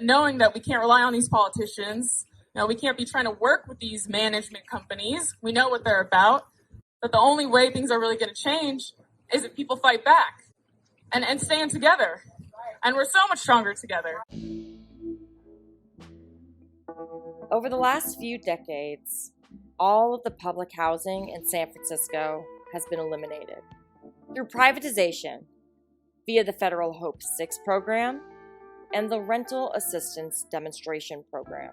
knowing that we can't rely on these politicians. We can't be trying to work with these management companies. We know what they're about. But the only way things are really going to change is if people fight back and stand together. And we're so much stronger together. Over the last few decades, all of the public housing in San Francisco has been eliminated through privatization via the federal HOPE 6 program and the Rental Assistance Demonstration Program.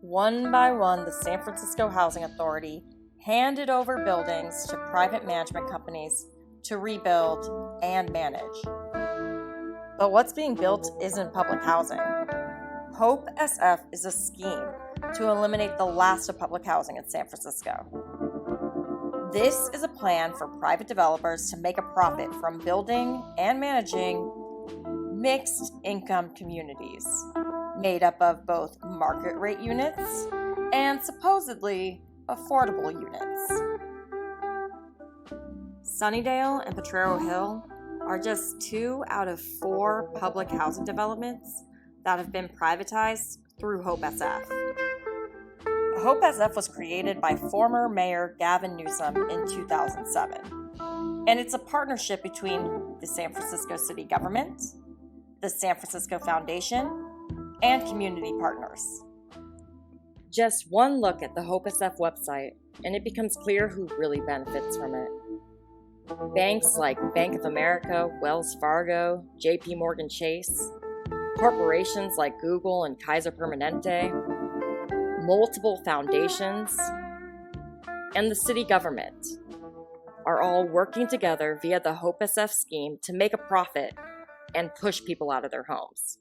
One by one, the San Francisco Housing Authority handed over buildings to private management companies to rebuild and manage. But what's being built isn't public housing. HOPE SF is a scheme to eliminate the last of public housing in San Francisco. This is a plan for private developers to make a profit from building and managing mixed income communities made up of both market rate units and supposedly affordable units. Sunnydale and Potrero Hill are just 2 out of 4 public housing developments that have been privatized through HOPE SF. HOPE SF was created by former Mayor Gavin Newsom in 2007, and it's a partnership between the San Francisco City Government, the San Francisco Foundation, and community partners. Just one look at the HOPE SF website, and it becomes clear who really benefits from it. Banks like Bank of America, Wells Fargo, JP Morgan Chase, corporations like Google and Kaiser Permanente, multiple foundations, and the city government are all working together via the HOPE SF scheme to make a profit and push people out of their homes.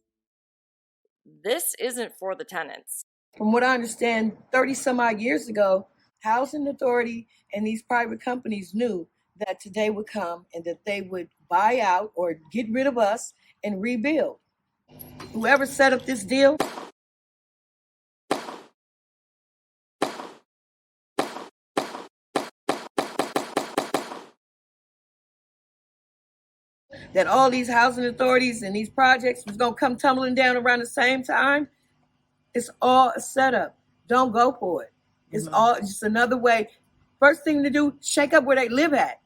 This isn't for the tenants. From what I understand, 30 some odd years ago, Housing Authority and these private companies knew that today would come and that they would buy out or get rid of us and rebuild. Whoever set up this deal that all these housing authorities and these projects was going to come tumbling down around the same time, it's all a setup. Don't go for it. It's all just another way. First thing to do, shake up where they live at.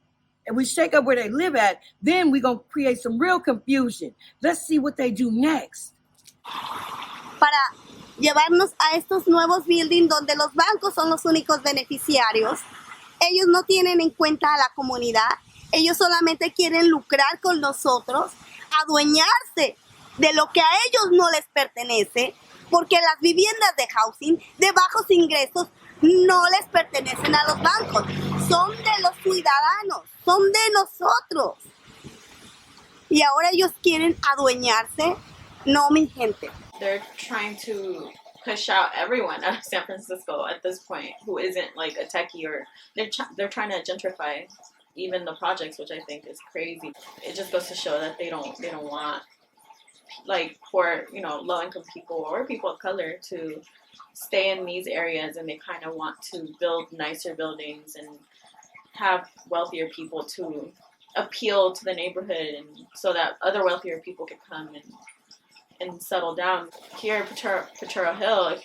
And we shake up where they live at, then we're going to create some real confusion. Let's see what they do next. Para llevarnos a estos nuevos buildings donde los bancos son los únicos beneficiarios. Ellos no tienen en cuenta a la comunidad. Ellos solamente quieren lucrar con nosotros, adueñarse de lo que a ellos no les pertenece, porque las viviendas de housing de bajos ingresos no les pertenecen a los bancos, son de los ciudadanos, son de nosotros. Y ahora ellos quieren adueñarse, no mi gente. They're trying to push out everyone out of San Francisco at this point who isn't like a techie, or they're trying to gentrify even the projects, which I think is crazy. It just goes to show that they don't want like poor, low income people or people of color to stay in these areas, and they kind of want to build nicer buildings and have wealthier people to appeal to the neighborhood, and so that other wealthier people could come and settle down. Here at Potrero Hill,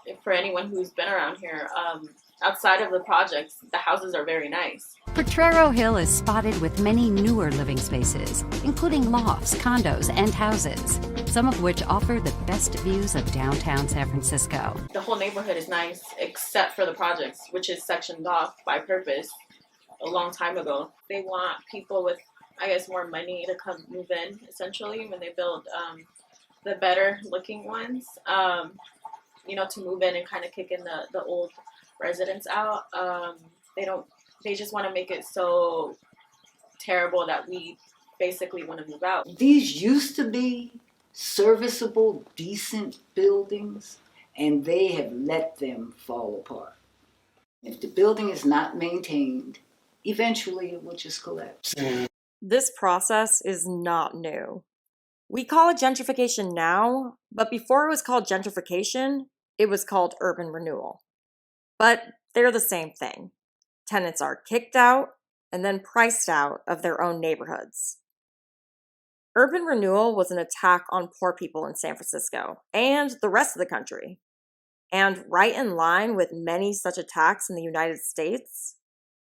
if for anyone who's been around here, outside of the projects, the houses are very nice. Potrero Hill is spotted with many newer living spaces, including lofts, condos, and houses, some of which offer the best views of downtown San Francisco. The whole neighborhood is nice, except for the projects, which is sectioned off by purpose a long time ago. They want people with, I guess, more money to come move in, essentially, when they build the better looking ones, to move in and kind of kick in the old residents out. They just want to make it so terrible that we basically want to move out. These used to be serviceable, decent buildings, and they have let them fall apart. If the building is not maintained, eventually it will just collapse. This process is not new. We call it gentrification now, but before it was called gentrification, it was called urban renewal. But they're the same thing. Tenants are kicked out and then priced out of their own neighborhoods. Urban renewal was an attack on poor people in San Francisco and the rest of the country. And right in line with many such attacks in the United States,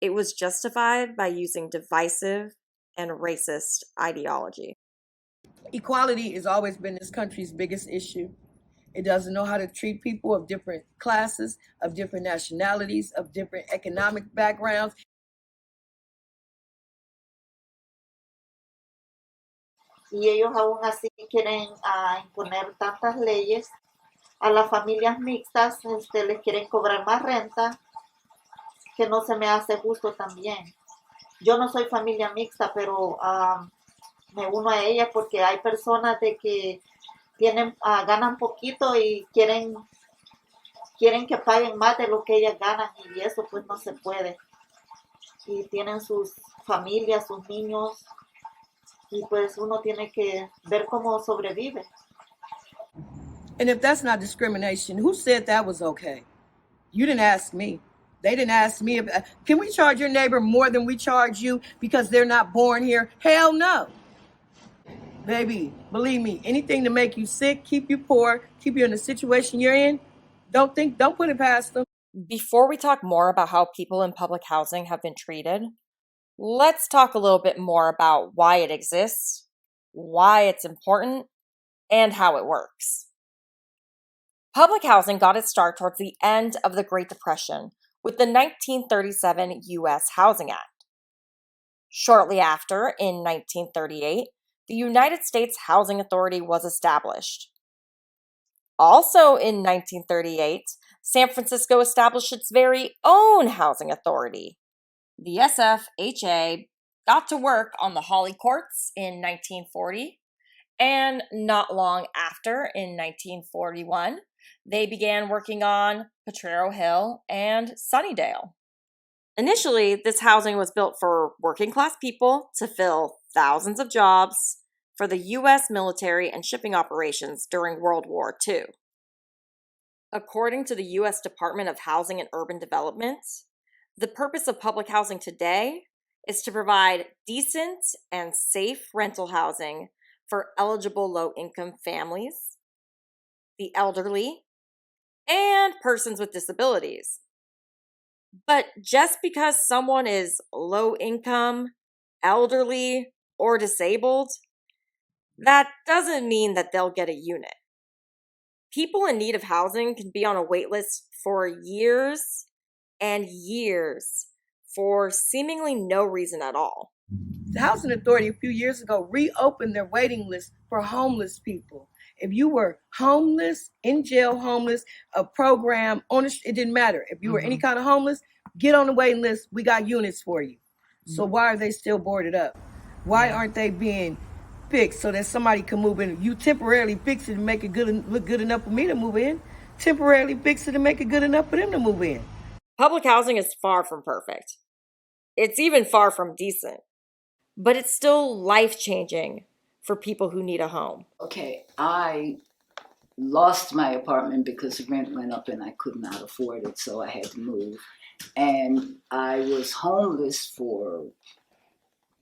it was justified by using divisive and racist ideology. Equality has always been this country's biggest issue. It doesn't know how to treat people of different classes, of different nationalities, of different economic backgrounds. Y ellos aún así quieren imponer tantas leyes. A las familias mixtas les quieren cobrar más renta, que no se me hace justo también. Yo no soy familia mixta, pero me uno a ella porque hay personas de que tienen, ganan poquito y quieren que paguen más de lo que ellas ganan, y eso pues no se puede. Y tienen sus familias, sus niños, y pues uno tiene que ver cómo sobrevive. And if that's not discrimination, who said that was okay? You didn't ask me. They didn't ask me. Can we charge your neighbor more than we charge you because they're not born here? Hell no. Baby, believe me, anything to make you sick, keep you poor, keep you in the situation you're in, don't put it past them. Before we talk more about how people in public housing have been treated, let's talk a little bit more about why it exists, why it's important, and how it works. Public housing got its start towards the end of the Great Depression with the 1937 U.S. Housing Act. Shortly after, in 1938, the United States Housing Authority was established. Also in 1938, San Francisco established its very own housing authority. The SFHA got to work on the Hawley Courts in 1940, and not long after, in 1941, they began working on Potrero Hill and Sunnydale. Initially, this housing was built for working-class people to fill thousands of jobs for the U.S. military and shipping operations during World War II. According to the U.S. Department of Housing and Urban Development, the purpose of public housing today is to provide decent and safe rental housing for eligible low-income families, the elderly, and persons with disabilities. But just because someone is low income, elderly, or disabled, that doesn't mean that they'll get a unit. People in need of housing can be on a wait list for years and years for seemingly no reason at all. The Housing Authority a few years ago reopened their waiting list for homeless people. If you were homeless, in jail homeless, a program, it didn't matter. If you were any kind of homeless, get on the waiting list. We got units for you. So why are they still boarded up? Why aren't they being fixed so that somebody can move in? You temporarily fix it and make it look good enough for me to move in. Temporarily fix it and make it good enough for them to move in. Public housing is far from perfect. It's even far from decent. But it's still life-changing for people who need a home. Okay, I lost my apartment because the rent went up and I could not afford it, so I had to move. And I was homeless for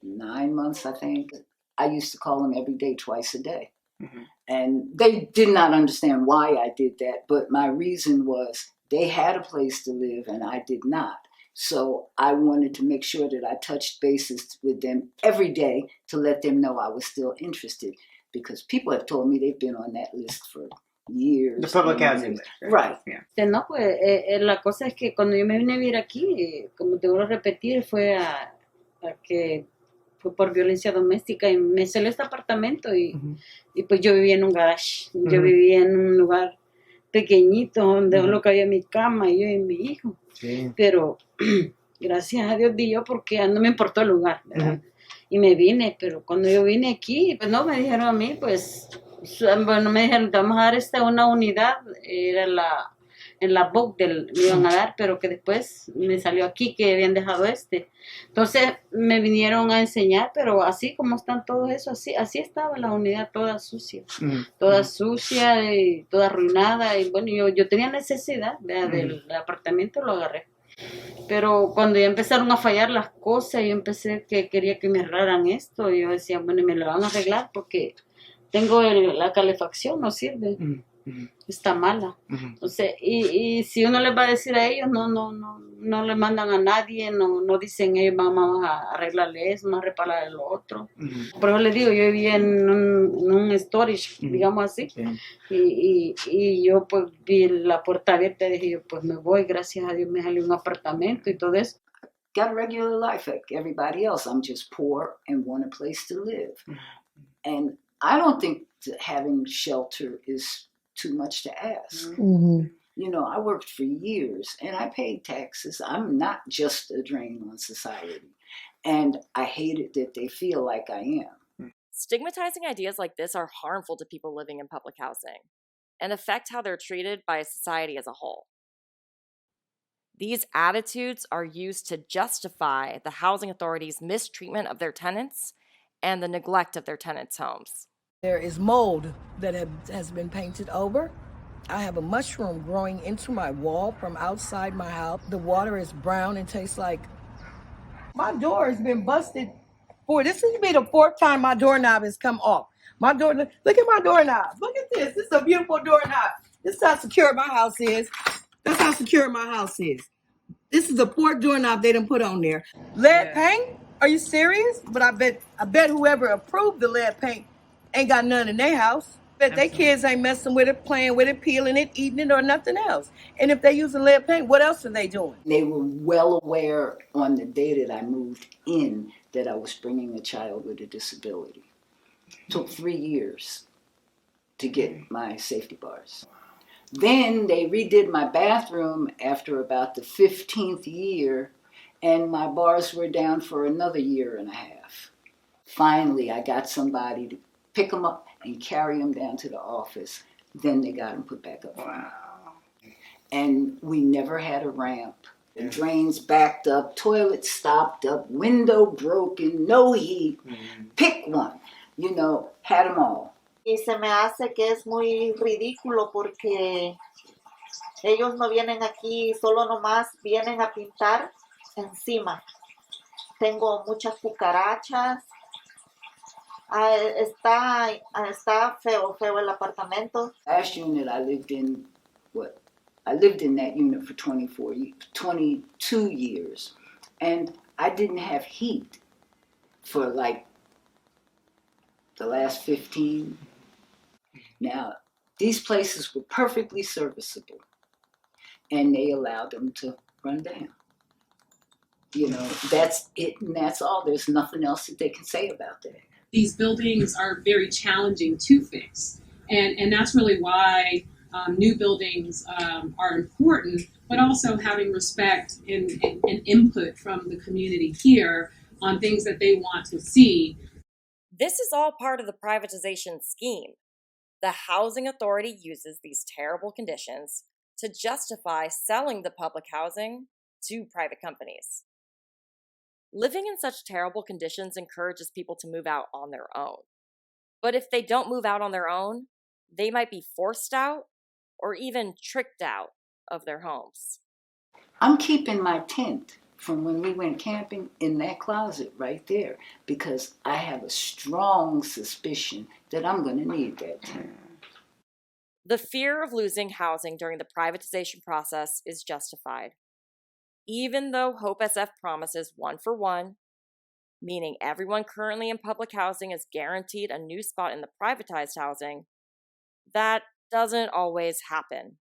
9 months, I think. I used to call them every day, twice a day. Mm-hmm. And they did not understand why I did that, but my reason was they had a place to live and I did not. So I wanted to make sure that I touched bases with them every day to let them know I was still interested, because people have told me they've been on that list for years. The public housing list. Right. Yeah. No, pues la cosa es que cuando yo me vine a vivir aquí, como te vuelvo a repetir, fue a que fue por violencia doméstica y me salió este apartamento y pues yo vivía en un garage. Yo vivía en un lugar pequeñito donde solo cabía mi cama y yo y mi hijo. Sí. Pero gracias a Dios di yo porque no me importó el lugar, ¿verdad? Y me vine, pero cuando yo vine aquí, pues no, me dijeron a mí, pues, bueno, me dijeron, te vamos a dar una unidad, era en la book me iban a dar, pero que después me salió aquí que habían dejado Entonces me vinieron a enseñar, pero así como están todos eso, así estaba la unidad toda sucia, toda sucia y toda arruinada. Y bueno, yo tenía necesidad del apartamento, lo agarré. Pero cuando ya empezaron a fallar las cosas, yo empecé que quería que me arreglaran esto. Y yo decía, bueno, y me lo van a arreglar porque tengo la calefacción, no sirve. Está mala. Entonces, y si uno les va a decir a ellos, no le mandan a nadie, no dicen ellos vamos a arreglarle eso, vamos a repararle lo otro. Por eso les digo, yo vivía en un storage, digamos así, y yo pues vi la puerta abierta y dije yo, pues me voy, gracias a Dios me salió un apartamento y todo eso. Got a regular life like everybody else. I'm just poor and want a place to live. And I don't think that having shelter is too much to ask. You know, I worked for years and I paid taxes. I'm not just a drain on society. And I hate it that they feel like I am. Stigmatizing ideas like this are harmful to people living in public housing and affect how they're treated by society as a whole. These attitudes are used to justify the housing authority's mistreatment of their tenants and the neglect of their tenants' homes. There is mold that has been painted over. I have a mushroom growing into my wall from outside my house. The water is brown and tastes like... My door has been busted. This will be the 4th time my doorknob has come off. My door, look at my doorknob. Look at this. This is a beautiful doorknob. This is how secure my house is. That's how secure my house is. This is a port doorknob they done put on there. Lead paint? Are you serious? But I bet whoever approved the lead paint ain't got none in their house. Bet their kids ain't messing with it, playing with it, peeling it, eating it, or nothing else. And if they using lead paint, what else are they doing? They were well aware on the day that I moved in that I was bringing a child with a disability. It took 3 years to get my safety bars. Then they redid my bathroom after about the 15th year, and my bars were down for another 1.5 years. Finally, I got somebody to pick them up and carry them down to the office. Then they got them put back up. Wow. And we never had a ramp. The drains backed up, toilets stopped up, window broken, no heat. Pick one. You know, had them all. Y se me hace que es muy ridículo porque ellos no vienen aquí, solo nomás vienen a pintar encima. Tengo muchas cucarachas. Está feo el apartamento. Last unit I lived in, I lived in that unit for 22 years. And I didn't have heat for like the last 15. Now, these places were perfectly serviceable. And they allowed them to run down. You know, that's it and that's all. There's nothing else that they can say about that. These buildings are very challenging to fix. And that's really why new buildings are important, but also having respect and input from the community here on things that they want to see. This is all part of the privatization scheme. The housing authority uses these terrible conditions to justify selling the public housing to private companies. Living in such terrible conditions encourages people to move out on their own. But if they don't move out on their own, they might be forced out or even tricked out of their homes. I'm keeping my tent from when we went camping in that closet right there because I have a strong suspicion that I'm going to need that tent. The fear of losing housing during the privatization process is justified. Even though Hope SF promises 1 for 1, meaning everyone currently in public housing is guaranteed a new spot in the privatized housing, that doesn't always happen.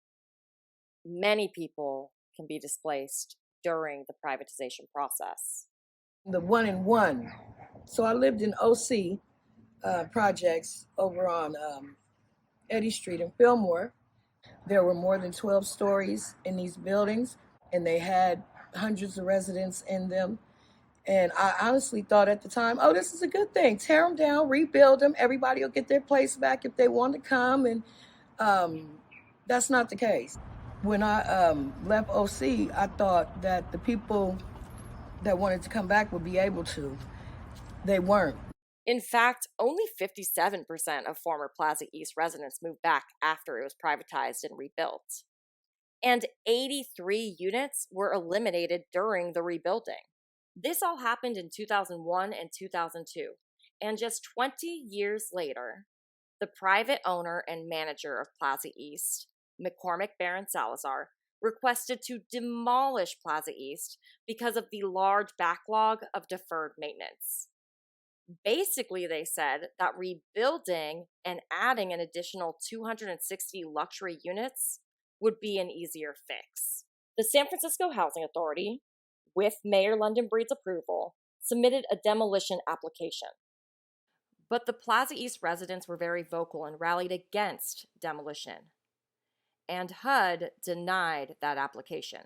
Many people can be displaced during the privatization process. The 1-in-1. So I lived in OC projects over on Eddy Street in Fillmore. There were more than 12 stories in these buildings, and they had hundreds of residents in them. And I honestly thought at the time, oh, this is a good thing. Tear them down, rebuild them. Everybody will get their place back if they want to come. And that's not the case. When I left OC, I thought that the people that wanted to come back would be able to. They weren't. In fact, only 57% of former Plaza East residents moved back after it was privatized and rebuilt. and 83 units were eliminated during the rebuilding. This all happened in 2001 and 2002, and just 20 years later, the private owner and manager of Plaza East, McCormick Baron Salazar, requested to demolish Plaza East because of the large backlog of deferred maintenance. Basically, they said that rebuilding and adding an additional 260 luxury units would be an easier fix. The San Francisco Housing Authority, with Mayor London Breed's approval, submitted a demolition application. But the Plaza East residents were very vocal and rallied against demolition. And HUD denied that application,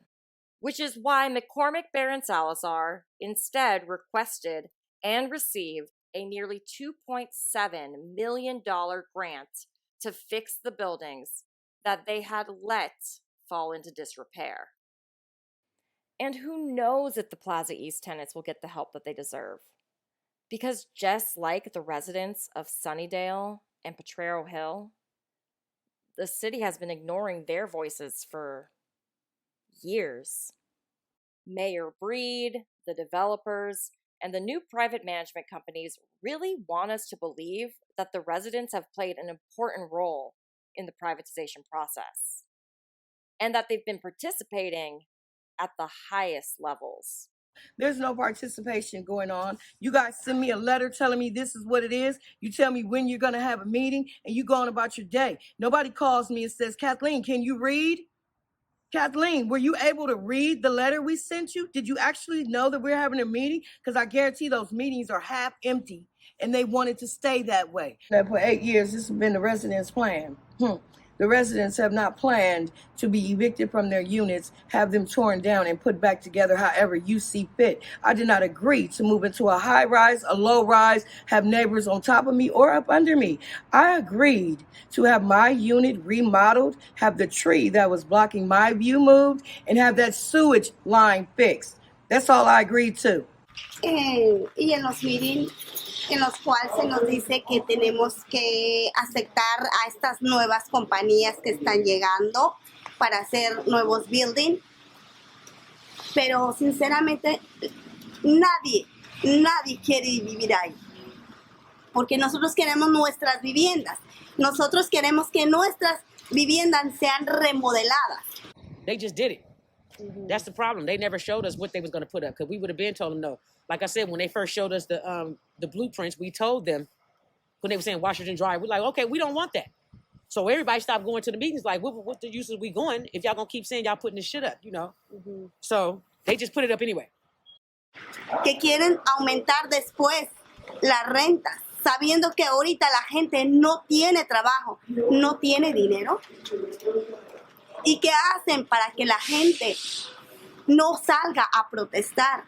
which is why McCormick Baron Salazar instead requested and received a nearly $2.7 million grant to fix the buildings that they had let fall into disrepair. And who knows if the Plaza East tenants will get the help that they deserve? Because just like the residents of Sunnydale and Potrero Hill, the city has been ignoring their voices for years. Mayor Breed, the developers, and the new private management companies really want us to believe that the residents have played an important role in the privatization process, and that they've been participating at the highest levels. There's no participation going on. You guys send me a letter telling me this is what it is. You tell me when you're going to have a meeting, and you go on about your day. Nobody calls me and says, Kathleen, can you read? Kathleen, were you able to read the letter we sent you? Did you actually know that we're having a meeting? Because I guarantee those meetings are half empty, and they wanted to stay that way. That for 8 years, this has been the residents' plan. The residents have not planned to be evicted from their units, have them torn down and put back together however you see fit. I did not agree to move into a high rise, a low rise, have neighbors on top of me or up under me. I agreed to have my unit remodeled, have the tree that was blocking my view moved, and have that sewage line fixed. That's all I agreed to. Y en los meetings en los cuales se nos dice que tenemos que aceptar a estas nuevas compañías que están llegando para hacer nuevos buildings, pero sinceramente nadie quiere vivir ahí, porque nosotros queremos nuestras viviendas, nosotros queremos que nuestras viviendas sean remodeladas. They just did it. That's the problem. They never showed us what they was going to put up, because we would have been told them no. Like I said, when they first showed us the blueprints, we told them, when they were saying Washington Drive, we're like, okay, we don't want that. So everybody stopped going to the meetings like, what the use is we going if y'all going to keep saying y'all putting this shit up, you know? So they just put it up anyway. Que quieren aumentar después las rentas, sabiendo que ahorita la gente no tiene trabajo, no tiene dinero. ¿Y qué hacen para que la gente no salga a protestar?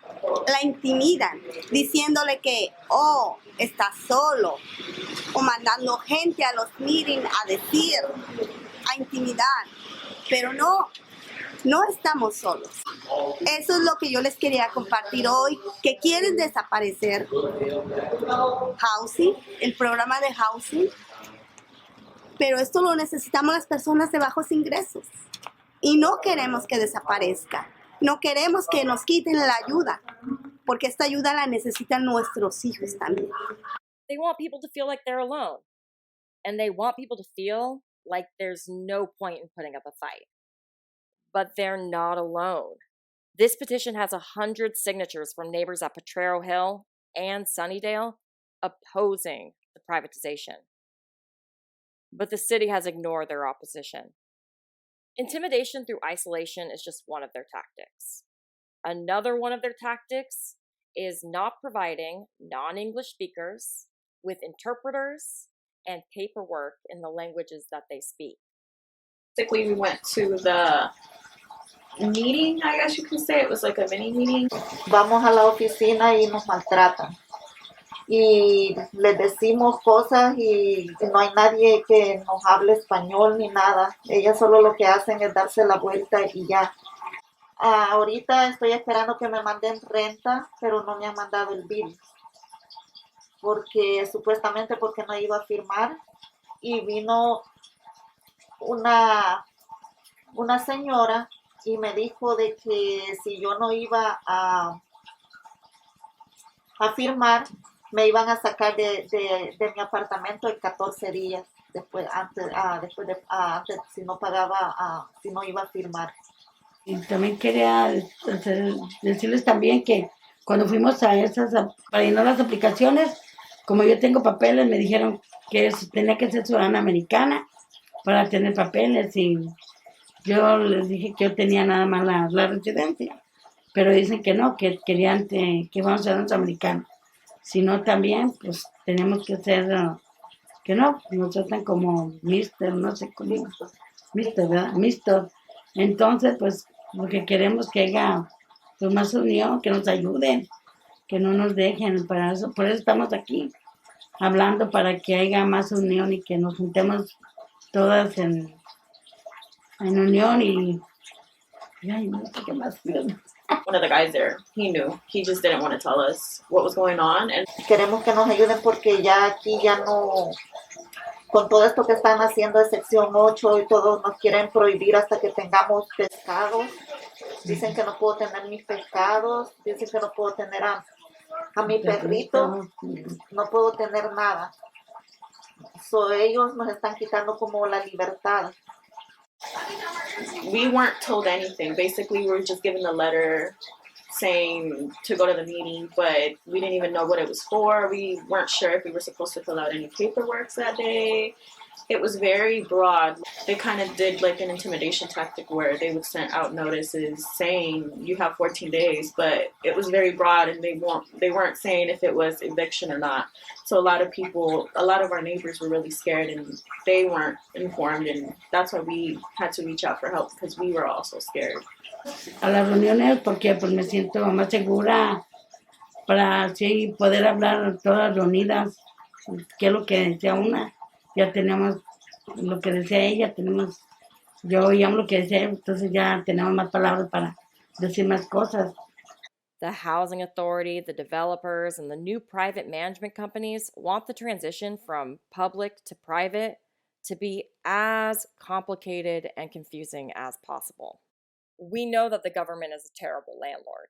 La intimidan, diciéndole que, está solo, o mandando gente a los meetings a decir, a intimidar. Pero no estamos solos. Eso es lo que yo les quería compartir hoy, que quieren desaparecer housing, el programa de housing, pero esto lo necesitamos las personas de bajos ingresos. Y no queremos que desaparezca. No queremos que nos quiten la ayuda, porque esta ayuda la necesitan nuestros hijos también. They want people to feel like they're alone. And they want people to feel like there's no point in putting up a fight. But they're not alone. This petition has 100 signatures from neighbors at Potrero Hill and Sunnydale opposing the privatization. But the city has ignored their opposition. Intimidation through isolation is just one of their tactics. Another one of their tactics is not providing non-English speakers with interpreters and paperwork in the languages that they speak. Basically, we went to the meeting, I guess you could say. It was like a mini meeting. Vamos a la oficina y nos maltratan. Y les decimos cosas y no hay nadie que nos hable español ni nada. Ellas solo lo que hacen es darse la vuelta y ya. Ahorita estoy esperando que me manden renta, pero no me han mandado el bill. Supuestamente porque no iba a firmar. Y vino una una señora y me dijo de que si yo no iba a firmar, me iban a sacar de mi apartamento en 14 días antes si no pagaba, si no iba a firmar. Y también quería decirles también que cuando fuimos a para llenar las aplicaciones, como yo tengo papeles, me dijeron que tenía que ser ciudadana americana para tener papeles, y yo les dije que yo tenía nada más la residencia, pero dicen que no, que querían que vamos a ser americanos. Si no, también, pues tenemos que ser, que no, nos tratan como mister, no sé cómo, mister, ¿verdad? Mister. Entonces, pues, porque queremos que haya pues, más unión, que nos ayuden, que no nos dejen, por eso estamos aquí, hablando para que haya más unión y que nos juntemos todas en unión y ay, no sé qué más. One of the guys there, he knew. He just didn't want to tell us what was going on. And queremos que nos ayuden porque ya aquí ya no, con todo esto que están haciendo de sección 8 y todos nos quieren prohibir hasta que tengamos pescados. Dicen que no puedo tener mis pescados, dicen que no puedo tener a mi perrito, no puedo tener nada. So, ellos nos están quitando como la libertad. we weren't told anything. Basically, we were just given a letter saying to go to the meeting, but we didn't even know what it was for. We weren't sure if we were supposed to fill out any paperwork that day. It was very broad. They kind of did like an intimidation tactic where they would send out notices saying you have 14 days, but it was very broad and they weren't saying if it was eviction or not. So a lot of our neighbors were really scared and they weren't informed, and that's why we had to reach out for help because we were also scared. A las reuniones porque pues me siento más segura para así poder hablar todas reunidas, qué es lo que decía una. Ya tenemos lo que decía ella, yo oíamos lo que decía, entonces ya tenemos más palabras para decir más cosas. The housing authority, the developers, and the new private management companies want the transition from public to private to be as complicated and confusing as possible. We know that the government is a terrible landlord,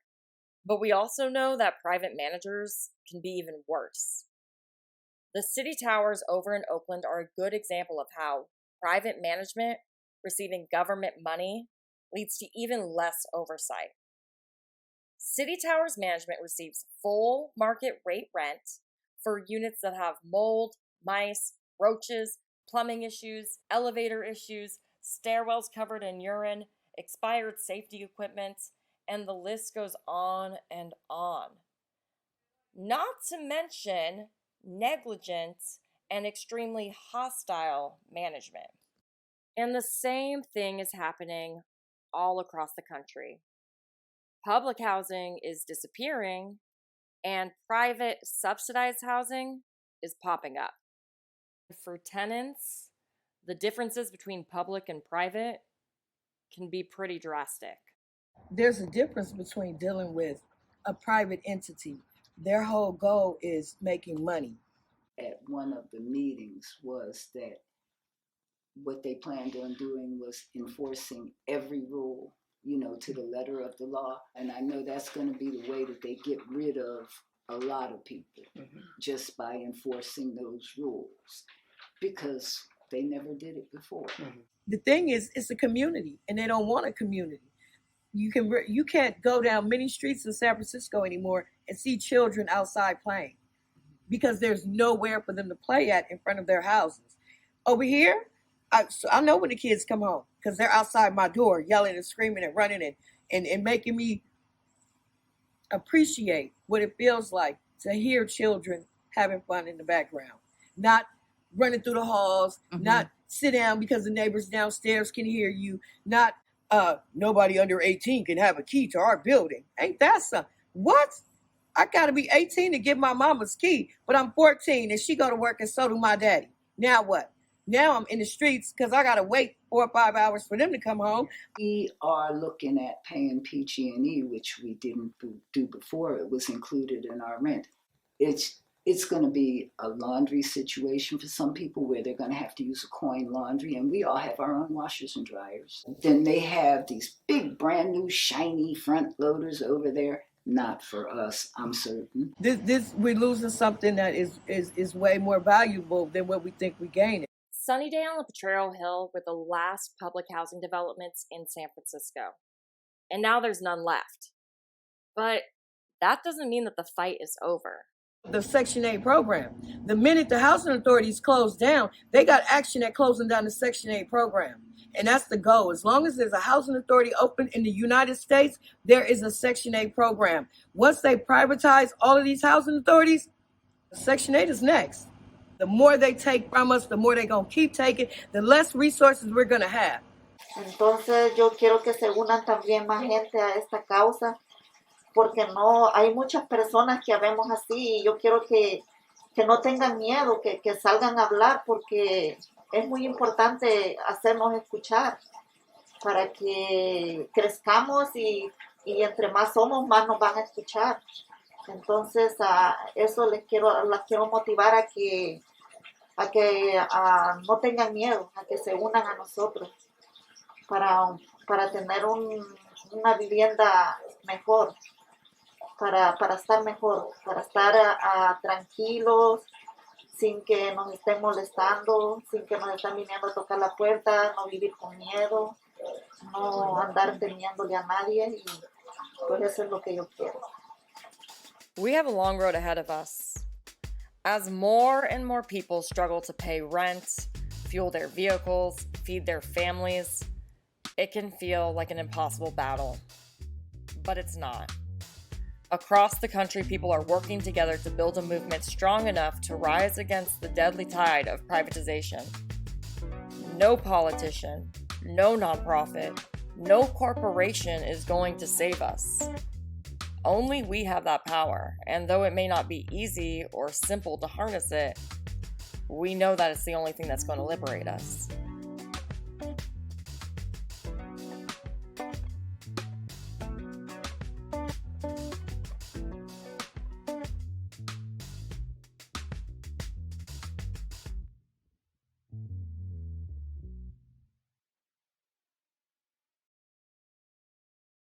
but we also know that private managers can be even worse. The city towers over in Oakland are a good example of how private management receiving government money leads to even less oversight. City Towers Management receives full market rate rent for units that have mold, mice, roaches, plumbing issues, elevator issues, stairwells covered in urine, expired safety equipment, and the list goes on and on. Not to mention negligent and extremely hostile management. And the same thing is happening all across the country. Public housing is disappearing, and private subsidized housing is popping up. For tenants, the differences between public and private can be pretty drastic. There's a difference between dealing with a private entity. Their whole goal is making money. At one of the meetings was that what they planned on doing was enforcing every rule, to the letter of the law. And I know that's going to be the way that they get rid of a lot of people, just by enforcing those rules, because they never did it before. The thing is, it's a community, and they don't want a community. You can't go down many streets in San Francisco anymore and see children outside playing because there's nowhere for them to play at in front of their houses. Over here, I know when the kids come home because they're outside my door yelling and screaming and running and making me appreciate what it feels like to hear children having fun in the background, not running through the halls, not sit down because the neighbors downstairs can hear you, not nobody under 18 can have a key to our building. Ain't that something? What? I got to be 18 to get my mama's key, but I'm 14 and she go to work and so do my daddy. Now what? Now I'm in the streets because I got to wait 4 or 5 hours for them to come home. We are looking at paying PG&E, which we didn't do before. It was included in our rent. It's It's going to be a laundry situation for some people where they're going to have to use a coin laundry, and we all have our own washers and dryers. Then they have these big, brand new, shiny front loaders over there. Not for us, I'm certain. This we're losing something that is way more valuable than what we think we're gaining. Sunnydale and Potrero Hill were the last public housing developments in San Francisco. And now there's none left. But that doesn't mean that the fight is over. The Section 8 program. The minute the housing authorities closed down, they got action at closing down the Section 8 program. And that's the goal. As long as there's a housing authority open in the United States, there is a Section 8 program. Once they privatize all of these housing authorities, Section 8 is next. The more they take from us, the more they're going to keep taking, the less resources we're going to have. Entonces yo quiero que se unan también más gente a esta causa, porque no hay muchas personas que vemos así, y yo quiero que no tengan miedo, que salgan a hablar, porque es muy importante hacernos escuchar para que crezcamos y entre más somos, más nos van a escuchar. Entonces a eso las quiero motivar a que no tengan miedo, a que se unan a nosotros para tener una vivienda mejor, para estar mejor, para estar tranquilos, sin que nos estén molestando, sin que nos estén viniendo a tocar la puerta, no vivir con miedo, no andar temiéndole a nadie, y pues eso es lo que yo quiero. We have a long road ahead of us. As more and more people struggle to pay rent, fuel their vehicles, feed their families, it can feel like an impossible battle. But it's not. Across the country, people are working together to build a movement strong enough to rise against the deadly tide of privatization. No politician, no nonprofit, no corporation is going to save us. Only we have that power, and though it may not be easy or simple to harness it, we know that it's the only thing that's going to liberate us.